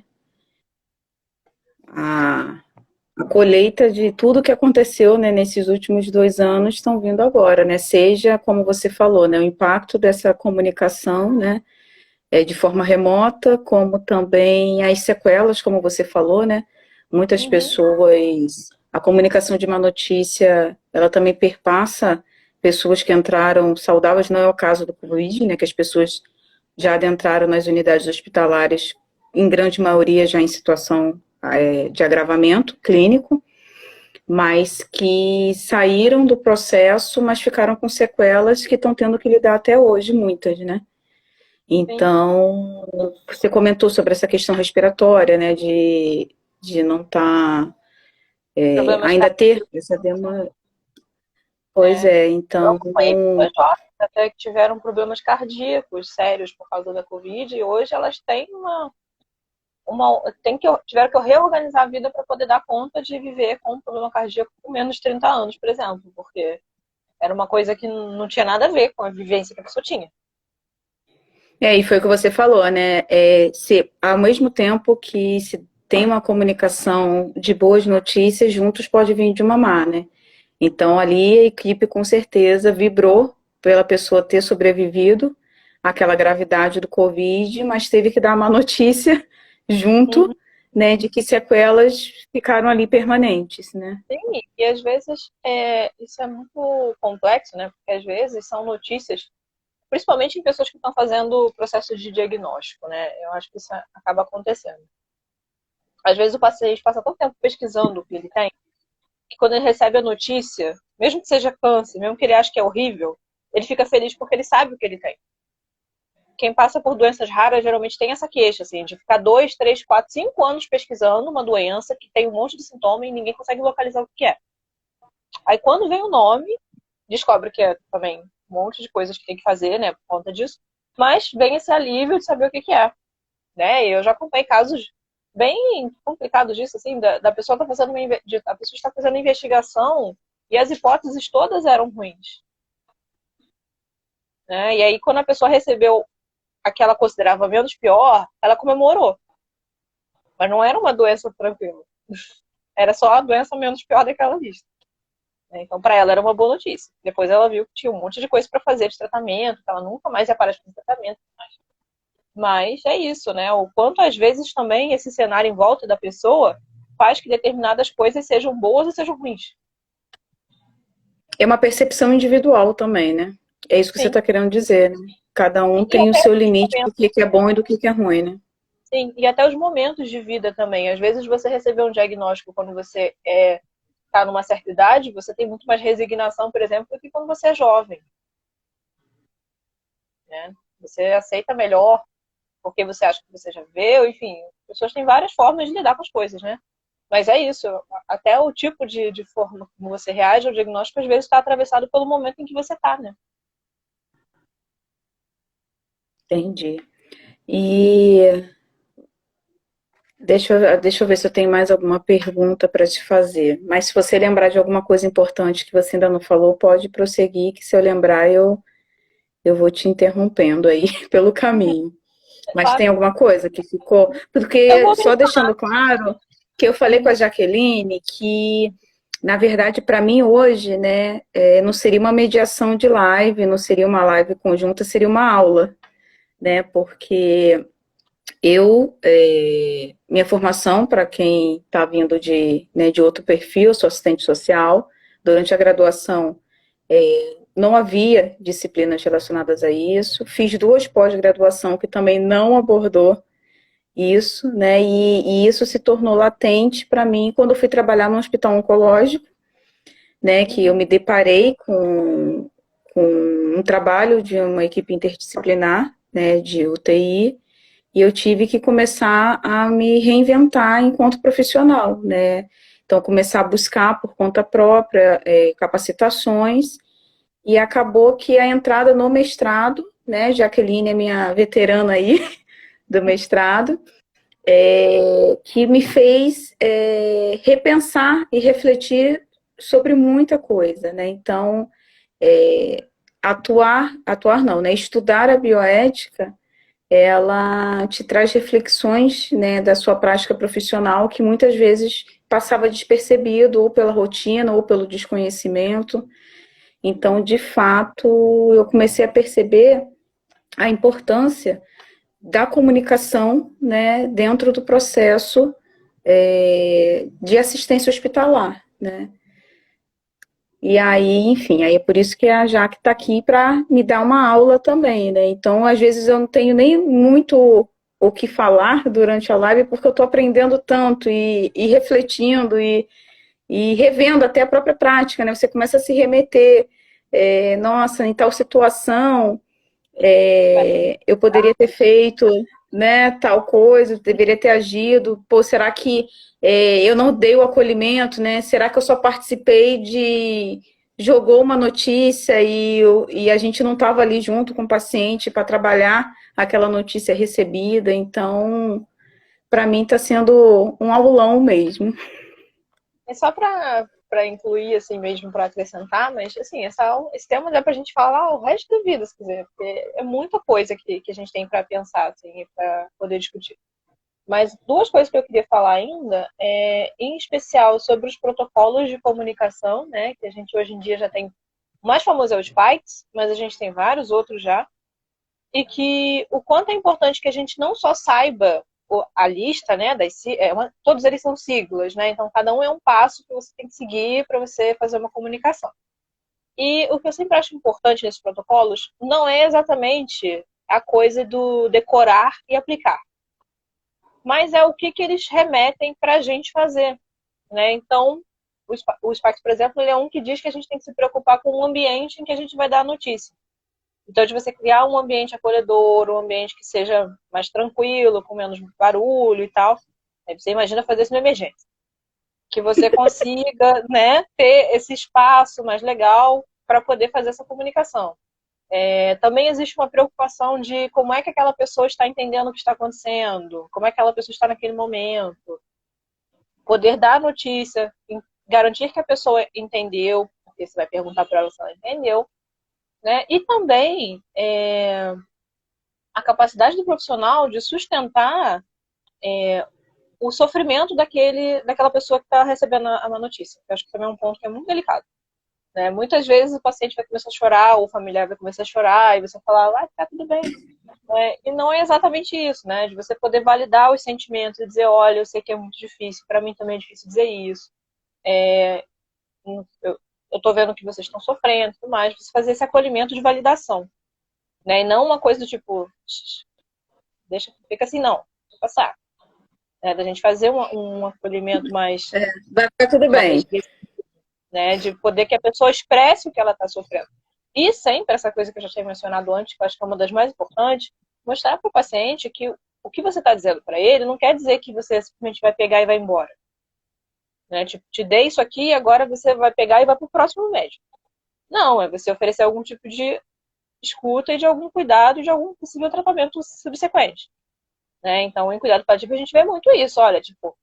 A colheita de tudo que aconteceu, né, nesses últimos 2 anos estão vindo agora, né? Seja, como você falou, né, o impacto dessa comunicação, né, de forma remota, como também as sequelas, como você falou, né? Muitas pessoas, a comunicação de uma notícia, ela também perpassa pessoas que entraram saudáveis, não é o caso do Covid, né, que as pessoas já adentraram nas unidades hospitalares, em grande maioria já em situação de agravamento clínico, mas que saíram do processo, mas ficaram com sequelas que estão tendo que lidar até hoje, muitas, né? Então, você comentou sobre essa questão respiratória, né, de não estar, ainda ter essa demanda. Pois então... Até que tiveram problemas cardíacos sérios por causa da Covid, e hoje elas têm tiveram que reorganizar a vida para poder dar conta de viver com um problema cardíaco com menos de 30 anos, por exemplo, porque era uma coisa que não tinha nada a ver com a vivência que a pessoa tinha. E foi o que você falou, né? Se, ao mesmo tempo que se tem uma comunicação de boas notícias, juntos pode vir de uma má, né? Então, ali a equipe com certeza vibrou pela pessoa ter sobrevivido àquela gravidade do Covid, mas teve que dar uma notícia junto, né, de que sequelas ficaram ali permanentes, né? Sim, e às vezes isso é muito complexo, né? Porque às vezes são notícias, principalmente em pessoas que estão fazendo processo de diagnóstico, né? Eu acho que isso acaba acontecendo. Às vezes o paciente passa tanto tempo pesquisando o que ele tem, que quando ele recebe a notícia, mesmo que seja câncer, mesmo que ele ache que é horrível, ele fica feliz porque ele sabe o que ele tem. Quem passa por doenças raras geralmente tem essa queixa, assim, de ficar 2, 3, 4, 5 anos pesquisando uma doença que tem um monte de sintoma e ninguém consegue localizar o que é. Aí quando vem o nome, descobre que é também um monte de coisas que tem que fazer, né, por conta disso, mas vem esse alívio de saber o que é, né? Eu já acompanhei casos bem complicados disso, assim, da pessoa tá fazendo a pessoa está fazendo uma investigação e as hipóteses todas eram ruins, né? E aí quando a pessoa recebeu a que ela considerava menos pior, ela comemorou. Mas não era uma doença tranquila. Era só a doença menos pior daquela lista. Então, para ela era uma boa notícia. Depois ela viu que tinha um monte de coisa para fazer de tratamento, que ela nunca mais ia parar de fazer tratamento. Mas é isso, né? O quanto às vezes também esse cenário em volta da pessoa faz que determinadas coisas sejam boas ou sejam ruins. É uma percepção individual também, né? É isso que você está querendo dizer, né? Cada um tem o seu limite do que é bom e do que é ruim, né? Sim, e até os momentos de vida também. Às vezes você recebeu um diagnóstico quando você está numa certa idade, você tem muito mais resignação, por exemplo, do que quando você é jovem. Né? Você aceita melhor porque você acha que você já viveu, enfim. As pessoas têm várias formas de lidar com as coisas, né? Mas é isso, até o tipo de forma como você reage ao diagnóstico às vezes está atravessado pelo momento em que você está, né? Entendi. E deixa eu ver se eu tenho mais alguma pergunta para te fazer. Mas se você lembrar de alguma coisa importante que você ainda não falou, pode prosseguir, que se eu lembrar, eu vou te interrompendo aí pelo caminho. Mas tem alguma coisa que ficou? Porque, só deixando claro, que eu falei com a Jaqueline que, na verdade, para mim hoje, né, não seria uma mediação de live, não seria uma live conjunta, seria uma aula, né, porque minha formação, para quem está vindo de outro perfil, eu sou assistente social, durante a graduação não havia disciplinas relacionadas a isso, fiz 2 pós-graduação que também não abordou isso, né, e isso se tornou latente para mim quando eu fui trabalhar no hospital oncológico, né, que eu me deparei com um trabalho de uma equipe interdisciplinar, né, de UTI, e eu tive que começar a me reinventar enquanto profissional, né? Então, começar a buscar por conta própria capacitações, e acabou que a entrada no mestrado, né? Jaqueline é minha veterana aí, do mestrado, que me fez repensar e refletir sobre muita coisa, né? Então, atuar não, né? Estudar a bioética, ela te traz reflexões, né, da sua prática profissional que muitas vezes passava despercebido, ou pela rotina, ou pelo desconhecimento. Então, de fato, eu comecei a perceber a importância da comunicação, né, dentro do processo de assistência hospitalar, né? E aí, enfim, aí é por isso que a Jaque está aqui para me dar uma aula também, né? Então, às vezes eu não tenho nem muito o que falar durante a live, porque eu estou aprendendo tanto e refletindo e revendo até a própria prática, né? Você começa a se remeter, nossa, em tal situação, eu poderia ter feito, né, tal coisa, deveria ter agido, pô, será que eu não dei o acolhimento, né? Será que eu só participei jogou uma notícia e a gente não estava ali junto com o paciente para trabalhar aquela notícia recebida? Então, para mim está sendo um aulão mesmo. É só para incluir, assim, mesmo para acrescentar, mas, assim, esse tema dá para a gente falar o resto da vida, se quiser, porque é muita coisa que a gente tem para pensar, assim, para poder discutir. Mas duas coisas que eu queria falar ainda, em especial sobre os protocolos de comunicação, né, que a gente hoje em dia já tem. O mais famoso é o SPIKES, mas a gente tem vários outros já, e que o quanto é importante que a gente não só saiba a lista, né, todos eles são siglas, né, então cada um é um passo que você tem que seguir para você fazer uma comunicação. E o que eu sempre acho importante nesses protocolos não é exatamente a coisa do decorar e aplicar, mas é o que eles remetem para a gente fazer, né? Então, o SPAC, por exemplo, ele é um que diz que a gente tem que se preocupar com o ambiente em que a gente vai dar a notícia. Então, de você criar um ambiente acolhedor, um ambiente que seja mais tranquilo, com menos barulho e tal. Aí você imagina fazer isso na emergência. Que você consiga, né, ter esse espaço mais legal para poder fazer essa comunicação. Também existe uma preocupação de como é que aquela pessoa está entendendo o que está acontecendo, como é que aquela pessoa está naquele momento. Poder dar a notícia, garantir que a pessoa entendeu, porque você vai perguntar para ela se ela entendeu, né? E também a capacidade do profissional de sustentar o sofrimento daquela pessoa que está recebendo a notícia. Eu acho que também é um ponto que é muito delicado. Né? Muitas vezes o paciente vai começar a chorar, ou o familiar vai começar a chorar, e você vai falar, tá tudo bem. E não é exatamente isso, né? De você poder validar os sentimentos e dizer, olha, eu sei que é muito difícil, para mim também é difícil dizer isso. Eu tô vendo que vocês estão sofrendo e tudo mais. Você fazer esse acolhimento de validação. Né? E não uma coisa do tipo, fica assim, não, vou passar. Da gente fazer um acolhimento mais. Vai ficar tudo bem. Né? De poder que a pessoa expresse o que ela está sofrendo. E sempre, essa coisa que eu já tinha mencionado antes, que eu acho que é uma das mais importantes, mostrar para o paciente que o que você está dizendo para ele não quer dizer que você simplesmente vai pegar e vai embora. Né? Tipo, te dei isso aqui e agora você vai pegar e vai para o próximo médico. Não, é você oferecer algum tipo de escuta e de algum cuidado e de algum possível tratamento subsequente. Né? Então, em cuidado paliativo, a gente vê muito isso. Olha, tipo,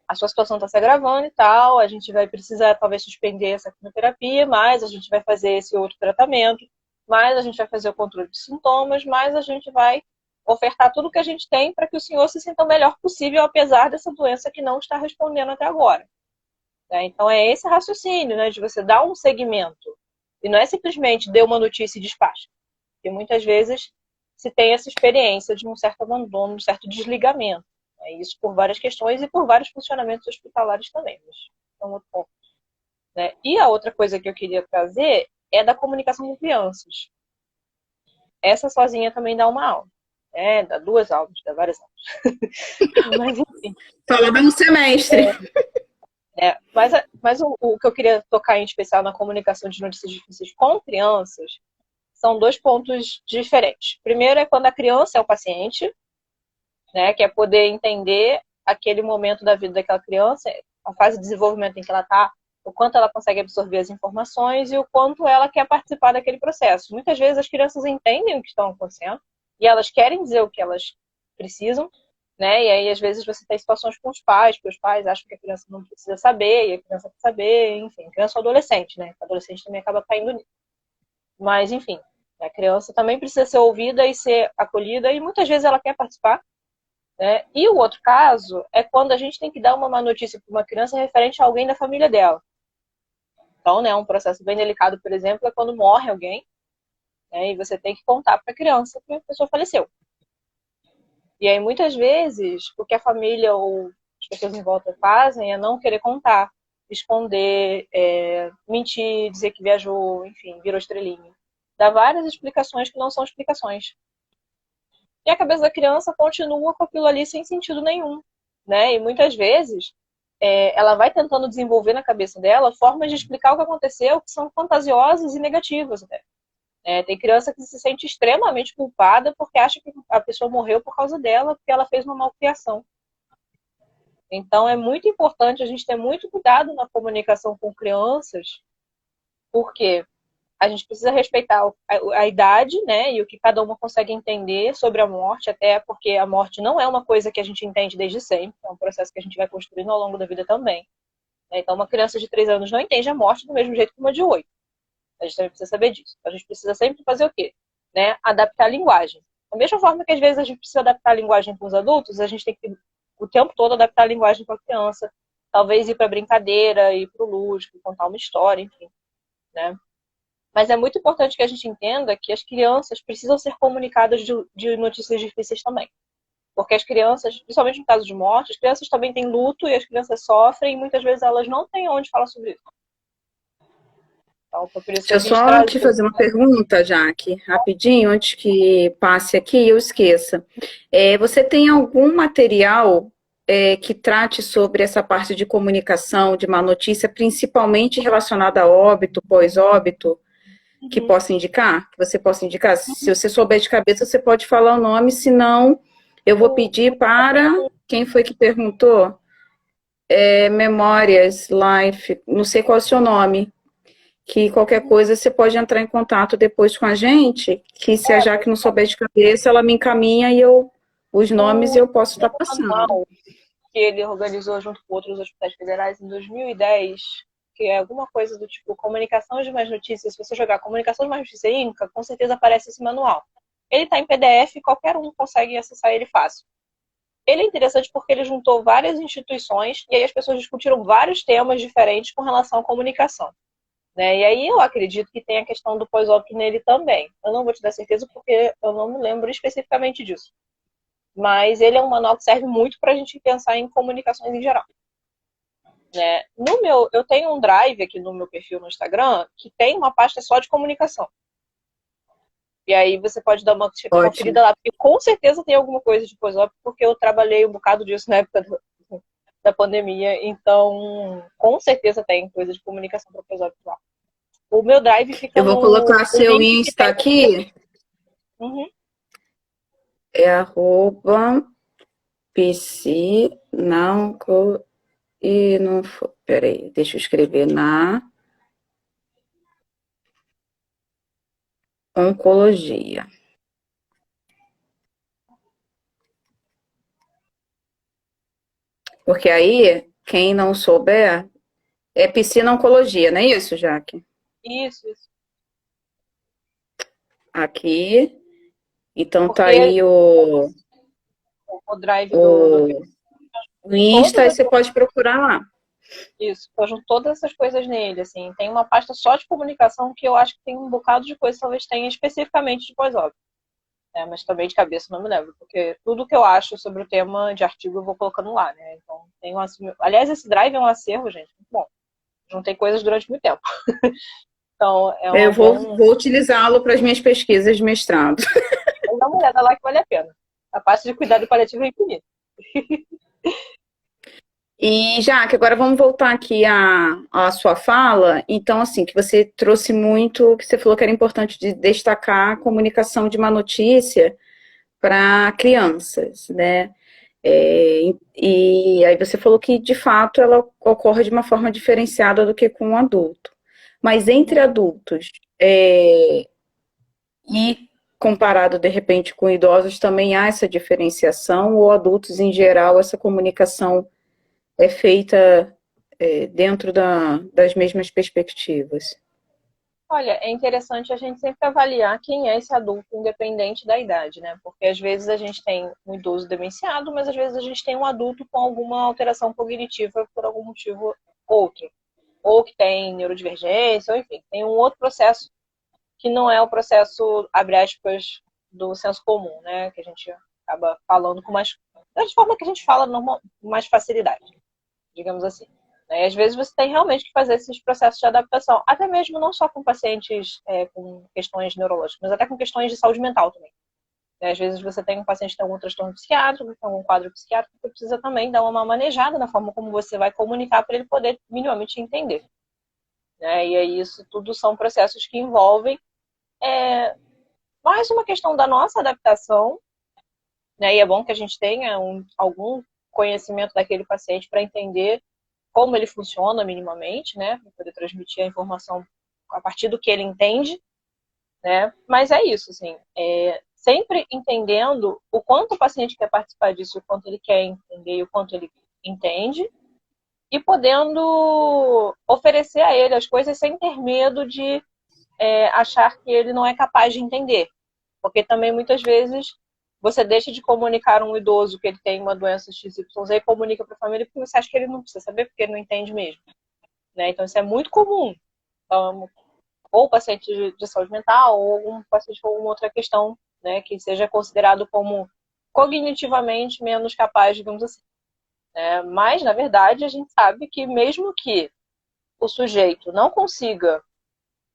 a sua situação está se agravando e tal, a gente vai precisar talvez suspender essa quimioterapia, mas a gente vai fazer esse outro tratamento, mas a gente vai fazer o controle de sintomas, mas a gente vai ofertar tudo que a gente tem para que o senhor se sinta o melhor possível, apesar dessa doença que não está respondendo até agora. Então é esse raciocínio, né, de você dar um segmento. E não é simplesmente dê uma notícia e despacha. Porque muitas vezes se tem essa experiência de um certo abandono, um certo desligamento. Isso por várias questões e por vários funcionamentos hospitalares também. Mas é um outro ponto. Né? E a outra coisa que eu queria trazer é da comunicação com crianças. Essa sozinha também dá uma aula. Dá 2 aulas, dá várias aulas. Mas enfim. Fala bem um semestre. Mas o que eu queria tocar em especial na comunicação de notícias difíceis com crianças são 2 pontos diferentes. Primeiro é quando a criança é o paciente, né, que é poder entender aquele momento da vida daquela criança, a fase de desenvolvimento em que ela está, o quanto ela consegue absorver as informações e o quanto ela quer participar daquele processo. Muitas vezes as crianças entendem o que está acontecendo e elas querem dizer o que elas precisam, né? E aí, às vezes, você tem situações com os pais, que os pais acham que a criança não precisa saber, e a criança quer saber, enfim, criança ou adolescente, né? O adolescente também acaba caindo nisso. Mas, enfim, a criança também precisa ser ouvida e ser acolhida, e muitas vezes ela quer participar, né? E o outro caso é quando a gente tem que dar uma má notícia para uma criança referente a alguém da família dela. Então, né, um processo bem delicado, por exemplo, é quando morre alguém, né, e você tem que contar para a criança que a pessoa faleceu. E aí, muitas vezes, o que a família ou as pessoas em volta fazem é não querer contar, esconder, mentir, dizer que viajou, enfim, virou estrelinha. Dá várias explicações que não são explicações. E a cabeça da criança continua com aquilo ali sem sentido nenhum, né? E muitas vezes ela vai tentando desenvolver na cabeça dela formas de explicar o que aconteceu que são fantasiosas e negativas, né? Tem criança que se sente extremamente culpada porque acha que a pessoa morreu por causa dela, porque ela fez uma malcriação. Então é muito importante a gente ter muito cuidado na comunicação com crianças, porque a gente precisa respeitar a idade, né, e o que cada uma consegue entender sobre a morte, até porque a morte não é uma coisa que a gente entende desde sempre, é um processo que a gente vai construindo ao longo da vida também. Então, uma criança de 3 anos não entende a morte do mesmo jeito que uma de 8. A gente também precisa saber disso. A gente precisa sempre fazer o quê? Né? Adaptar a linguagem. Da mesma forma que às vezes a gente precisa adaptar a linguagem com os adultos, a gente tem que o tempo todo adaptar a linguagem com a criança. Talvez ir para brincadeira, ir para o lúdico, contar uma história, enfim, né? Mas é muito importante que a gente entenda que as crianças precisam ser comunicadas de notícias difíceis também. Porque as crianças, principalmente no caso de morte, as crianças também têm luto e as crianças sofrem e muitas vezes elas não têm onde falar sobre isso. Então, foi por isso que Deixa eu eu quis só te trazer. fazer uma pergunta, Jaque, rapidinho, antes que passe aqui e eu esqueça. Você tem algum material que trate sobre essa parte de comunicação, de má notícia, principalmente relacionada a óbito, pós-óbito, que possa indicar? Que você possa indicar? Se você souber de cabeça, você pode falar o nome, senão eu vou pedir para quem foi que perguntou? Memórias, Life, não sei qual é o seu nome. Que qualquer coisa você pode entrar em contato depois com a gente, que se a Jaque não souber de cabeça, ela me encaminha e os nomes eu posso estar passando. Que ele organizou junto com outros hospitais federais em 2010, que é alguma coisa do tipo comunicação de mais notícias. Se você jogar comunicação de mais notícias INCA, com certeza aparece esse manual. Ele está em PDF, qualquer um consegue acessar ele fácil. Ele é interessante porque ele juntou várias instituições e aí as pessoas discutiram vários temas diferentes com relação à comunicação. Né? E aí eu acredito que tem a questão do pós-óbito nele também. Eu não vou te dar certeza porque eu não me lembro especificamente disso. Mas ele é um manual que serve muito para a gente pensar em comunicações em geral. Né? Eu tenho um drive aqui no meu perfil no Instagram que tem uma pasta só de comunicação. E aí você pode dar uma conferida lá, porque com certeza tem alguma coisa de pós-óbito, porque eu trabalhei um bocado disso na época da pandemia, então com certeza tem coisa de comunicação para pós-óbito lá. O meu drive fica eu vou colocar seu Insta aqui. Uhum. É @psi não e não peraí, deixa eu escrever na oncologia. Porque aí, quem não souber, é piscina-oncologia, não é isso, Jaque? Isso. Aqui. Então tá aí o drive do Insta, e você pode procurar lá. Isso, eu junto todas essas coisas nele, assim. Tem uma pasta só de comunicação que eu acho que tem um bocado de coisa, talvez tenha especificamente de pós-óbito. Mas também de cabeça não me lembro, porque tudo que eu acho sobre o tema de artigo eu vou colocando lá, né? Então, tem aliás, esse drive é um acervo, gente, muito bom. Juntei coisas durante muito tempo. Então, eu vou utilizá-lo para as minhas pesquisas de mestrado. Dá uma olhada lá que vale a pena. A parte de cuidado paliativo é infinita. E, Jaque, agora vamos voltar aqui à sua fala. Então, assim, que você trouxe muito, que você falou que era importante de destacar a comunicação de má notícia para crianças, né? E aí você falou que, de fato, ela ocorre de uma forma diferenciada do que com um adulto. Mas entre adultos, e comparado, de repente, com idosos, também há essa diferenciação, ou adultos, em geral, essa comunicação é feita dentro das mesmas perspectivas? Olha, é interessante a gente sempre avaliar quem é esse adulto, independente da idade, né? Porque às vezes a gente tem um idoso demenciado, mas às vezes a gente tem um adulto com alguma alteração cognitiva por algum motivo outro. Ou que tem neurodivergência, ou enfim, tem um outro processo que não é o processo, abre aspas, do senso comum, né? Que a gente acaba falando com mais. Da forma que a gente fala normal, com mais facilidade, digamos assim. E às vezes você tem realmente que fazer esses processos de adaptação, até mesmo não só com pacientes com questões neurológicas, mas até com questões de saúde mental também. Às vezes você tem um paciente que tem algum transtorno psiquiátrico, que tem algum quadro psiquiátrico, que precisa também dar uma manejada na forma como você vai comunicar para ele poder minimamente entender. E aí isso tudo são processos que envolvem mais uma questão da nossa adaptação, né? E é bom que a gente tenha algum conhecimento daquele paciente para entender como ele funciona minimamente, né? Para poder transmitir a informação a partir do que ele entende, né? Mas é isso, assim, sempre entendendo o quanto o paciente quer participar disso, o quanto ele quer entender, o quanto ele entende, e podendo oferecer a ele as coisas sem ter medo de achar que ele não é capaz de entender. Porque também muitas vezes você deixa de comunicar a um idoso que ele tem uma doença XYZ e comunica para a família porque você acha que ele não precisa saber porque ele não entende mesmo. Né? Então isso é muito comum. Então, ou paciente de saúde mental, ou algum paciente com alguma outra questão, né, que seja considerado como cognitivamente menos capaz, digamos assim. Mas, na verdade, a gente sabe que mesmo que o sujeito não consiga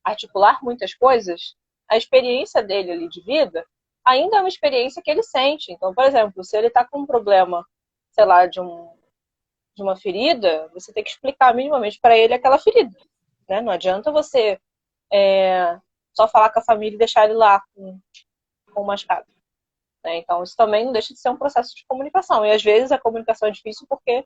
articular muitas coisas, a experiência dele ali de vida ainda é uma experiência que ele sente. Então, por exemplo, se ele está com um problema, sei lá, de uma ferida, você tem que explicar minimamente para ele aquela ferida. Né? Não adianta você só falar com a família e deixar ele lá com o mascado. Né? Então, isso também não deixa de ser um processo de comunicação. E às vezes a comunicação é difícil porque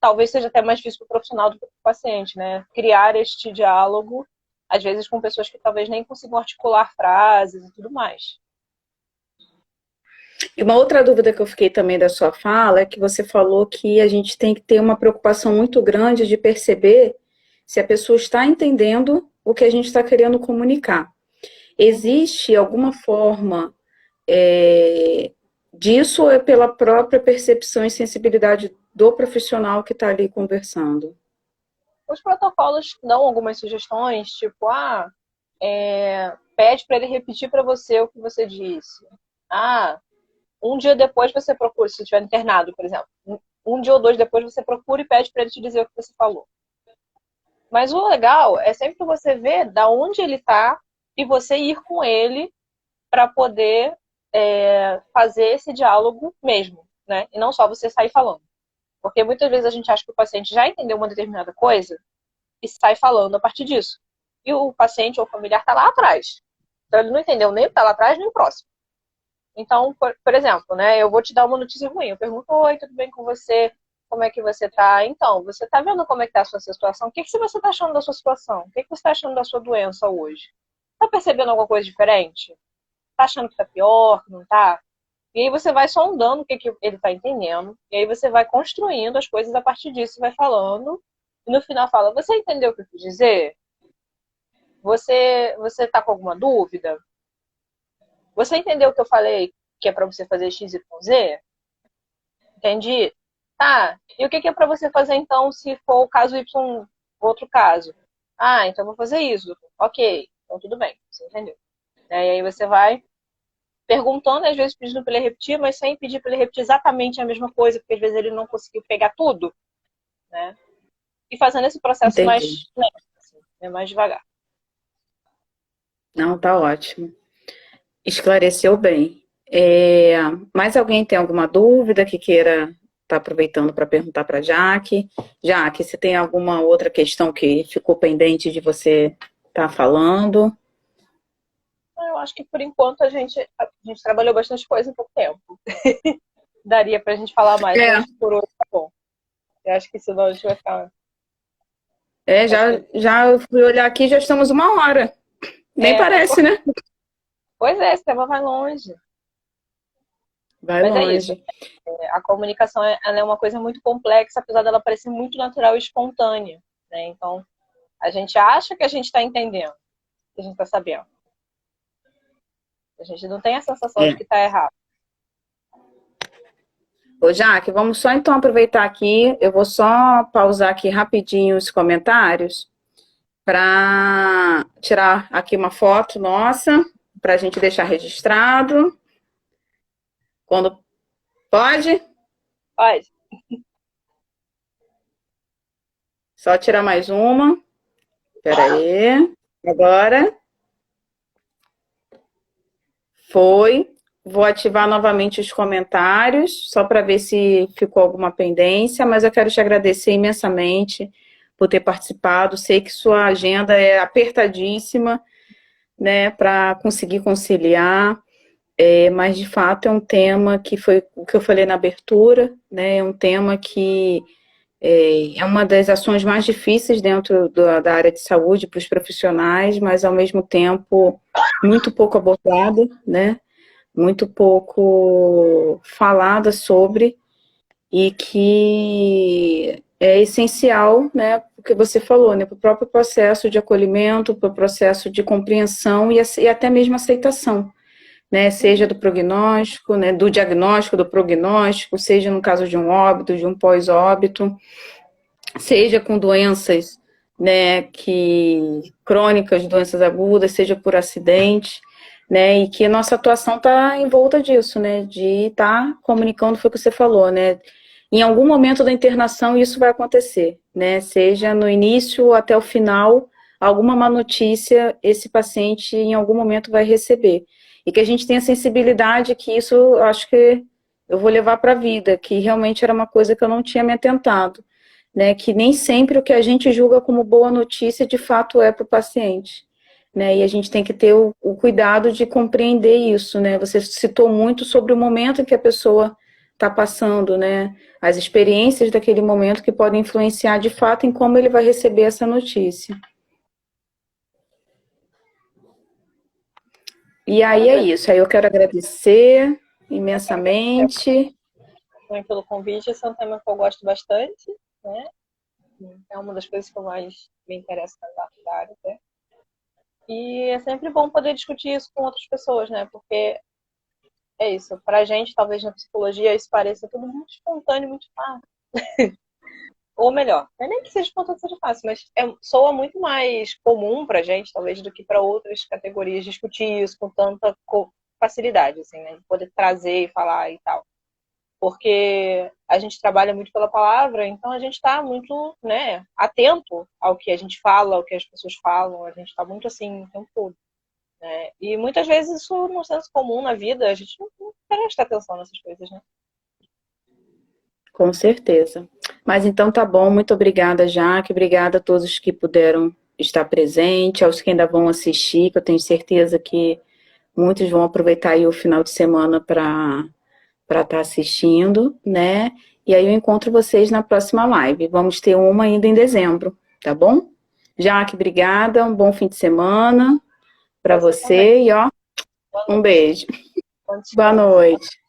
talvez seja até mais difícil para o profissional do que para o paciente, né? Criar este diálogo, às vezes com pessoas que talvez nem consigam articular frases e tudo mais. E uma outra dúvida que eu fiquei também da sua fala é que você falou que a gente tem que ter uma preocupação muito grande de perceber se a pessoa está entendendo o que a gente está querendo comunicar. Existe alguma forma disso ou é pela própria percepção e sensibilidade do profissional que está ali conversando? Os protocolos dão algumas sugestões, tipo, pede para ele repetir para você o que você disse. Um dia depois você procura, se estiver internado, por exemplo. Um dia ou dois depois você procura e pede para ele te dizer o que você falou. Mas o legal é sempre você ver da onde ele está e você ir com ele para poder fazer esse diálogo mesmo, né? E não só você sair falando. Porque muitas vezes a gente acha que o paciente já entendeu uma determinada coisa e sai falando a partir disso. E o paciente ou o familiar está lá atrás. Então ele não entendeu nem o que está lá atrás, nem o próximo. Então, por exemplo, né, eu vou te dar uma notícia ruim. Eu pergunto, oi, tudo bem com você? Como é que você tá? Então, você tá vendo como é que tá a sua situação? O que você tá achando da sua situação? O que você tá achando da sua doença hoje? Tá percebendo alguma coisa diferente? Tá achando que tá pior, que não tá? E aí você vai sondando o que ele tá entendendo. E aí você vai construindo as coisas a partir disso, vai falando. E no final fala, você entendeu o que eu quis dizer? Você tá com alguma dúvida? Você entendeu o que eu falei que é para você fazer X, Y, Z? Entendi? Tá. E o que é para você fazer então se for o caso Y, outro caso? Então eu vou fazer isso. Ok. Então tudo bem. Você entendeu. E aí você vai perguntando, às vezes pedindo para ele repetir, mas sem pedir para ele repetir exatamente a mesma coisa, porque às vezes ele não conseguiu pegar tudo, né? E fazendo esse processo mais Entendi. lento, assim, mais devagar. Não, tá ótimo. Esclareceu bem. Mais alguém tem alguma dúvida que queira estar aproveitando para perguntar para a Jaque? Jaque, se tem alguma outra questão que ficou pendente de você estar falando? Eu acho que por enquanto a gente trabalhou bastante coisa em pouco tempo. Daria pra gente falar mais, mas por hoje tá bom. Eu acho que senão a gente vai ficar. Já fui olhar aqui, já estamos 1 hora. Nem parece, né? Pois é, esse tema vai longe. Vai Mas é isso. longe. A comunicação ela é uma coisa muito complexa, apesar dela parecer muito natural e espontânea, né? Então, a gente acha que a gente está entendendo, que a gente está sabendo. A gente não tem a sensação de É. que está errado. Ô, Jaque, vamos só então aproveitar aqui. Eu vou só pausar aqui rapidinho os comentários para tirar aqui uma foto nossa, para a gente deixar registrado. Quando pode? Pode. Só tirar mais uma. Espera aí. Agora. Foi. Vou ativar novamente os comentários, só para ver se ficou alguma pendência, mas eu quero te agradecer imensamente por ter participado. Sei que sua agenda é apertadíssima, né, para conseguir conciliar, mas de fato é um tema que foi o que eu falei na abertura, né, é um tema que é uma das ações mais difíceis dentro da área de saúde para os profissionais, mas ao mesmo tempo muito pouco abordada, né? Muito pouco falada sobre e que é essencial, né, o que você falou, né, para o próprio processo de acolhimento, para o processo de compreensão e até mesmo aceitação, né, seja do prognóstico, né, do diagnóstico, do prognóstico, seja no caso de um óbito, de um pós-óbito, seja com doenças, né, crônicas, doenças agudas, seja por acidente, né, e que a nossa atuação está em volta disso, né, de estar comunicando, foi o que você falou, né, em algum momento da internação isso vai acontecer, né, seja no início até o final, alguma má notícia esse paciente em algum momento vai receber, e que a gente tenha sensibilidade que isso, eu acho que eu vou levar para a vida, que realmente era uma coisa que eu não tinha me atentado, né, que nem sempre o que a gente julga como boa notícia de fato é para o paciente, né, e a gente tem que ter o cuidado de compreender isso, né, você citou muito sobre o momento em que a pessoa está passando, né, as experiências daquele momento que podem influenciar de fato em como ele vai receber essa notícia. E aí é isso, aí eu quero agradecer imensamente. Também pelo convite, esse é um tema que eu gosto bastante, né? É uma das coisas que eu mais me interesso na área, né? E é sempre bom poder discutir isso com outras pessoas, né? Porque é isso, pra gente, talvez na psicologia, isso pareça tudo muito espontâneo, muito fácil. Ou melhor, não é nem que seja espontâneo, seja fácil, mas soa muito mais comum pra gente, talvez, do que para outras categorias discutir isso com tanta facilidade, assim, né? Poder trazer e falar e tal. Porque a gente trabalha muito pela palavra, então a gente está muito, né, atento ao que a gente fala, ao que as pessoas falam, a gente está muito assim o tempo todo, né? E muitas vezes isso no senso comum na vida, a gente não presta atenção nessas coisas, né? Com certeza. Mas então tá bom, muito obrigada, Jaque, obrigada a todos que puderam estar presentes, aos que ainda vão assistir, que eu tenho certeza que muitos vão aproveitar aí o final de semana para estar assistindo, né? E aí eu encontro vocês na próxima live. Vamos ter uma ainda em dezembro, tá bom? Jaque, obrigada, um bom fim de semana para você e ó, um beijo. Boa noite.